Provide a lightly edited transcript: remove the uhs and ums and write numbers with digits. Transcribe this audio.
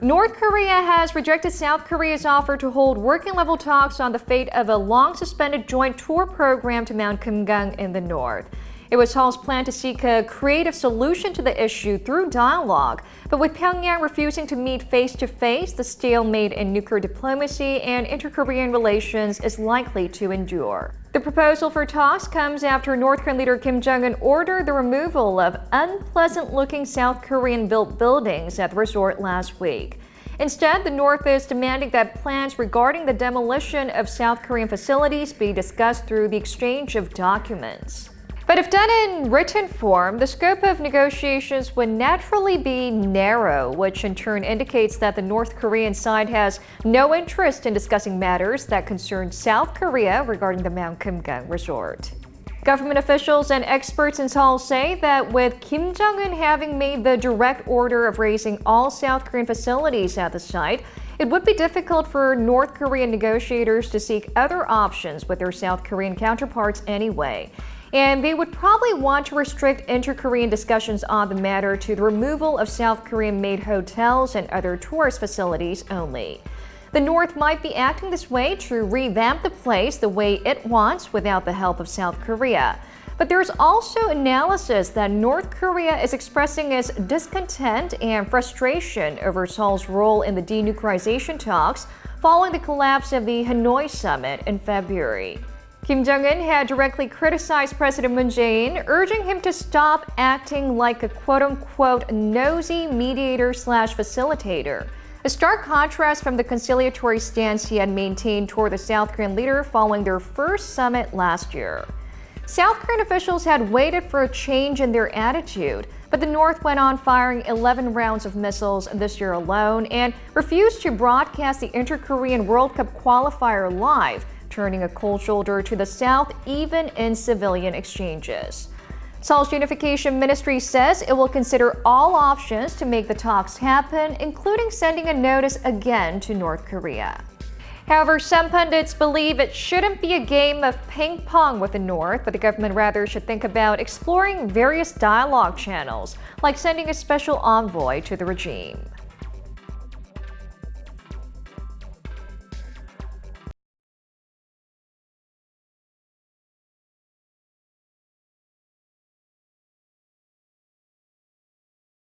North Korea has rejected South Korea's offer to hold working-level talks on the fate of a long-suspended joint tour program to Mount Kumgang in the north. It was Seoul's plan to seek a creative solution to the issue through dialogue, but with Pyongyang refusing to meet face-to-face, the stalemate in nuclear diplomacy and inter-Korean relations is likely to endure. The proposal for talks comes after North Korean leader Kim Jong-un ordered the removal of unpleasant-looking South Korean-built buildings at the resort last week. Instead, the North is demanding that plans regarding the demolition of South Korean facilities be discussed through the exchange of documents. But if done in written form, the scope of negotiations would naturally be narrow, which in turn indicates that the North Korean side has no interest in discussing matters that concern South Korea regarding the Mount Kumgang resort. Government officials and experts in Seoul say that with Kim Jong-un having made the direct order of razing all South Korean facilities at the site, it would be difficult for North Korean negotiators to seek other options with their South Korean counterparts anyway. And they would probably want to restrict inter-Korean discussions on the matter to the removal of South Korean-made hotels and other tourist facilities only. The North might be acting this way to revamp the place the way it wants without the help of South Korea. But there's also analysis that North Korea is expressing its discontent and frustration over Seoul's role in the denuclearization talks following the collapse of the Hanoi summit in February. Kim Jong-un had directly criticized President Jae-in, urging him to stop acting like a quote-unquote nosy mediator/facilitator. A stark contrast from the conciliatory stance he had maintained toward the South Korean leader following their first summit last year. South Korean officials had waited for a change in their attitude, but the North went on firing 11 rounds of missiles this year alone and refused to broadcast the Inter-Korean World Cup qualifier live, turning a cold shoulder to the South even in civilian exchanges. Seoul's Unification Ministry says it will consider all options to make the talks happen, including sending a notice again to North Korea. However, some pundits believe it shouldn't be a game of ping pong with the North, but the government rather should think about exploring various dialogue channels, like sending a special envoy to the regime.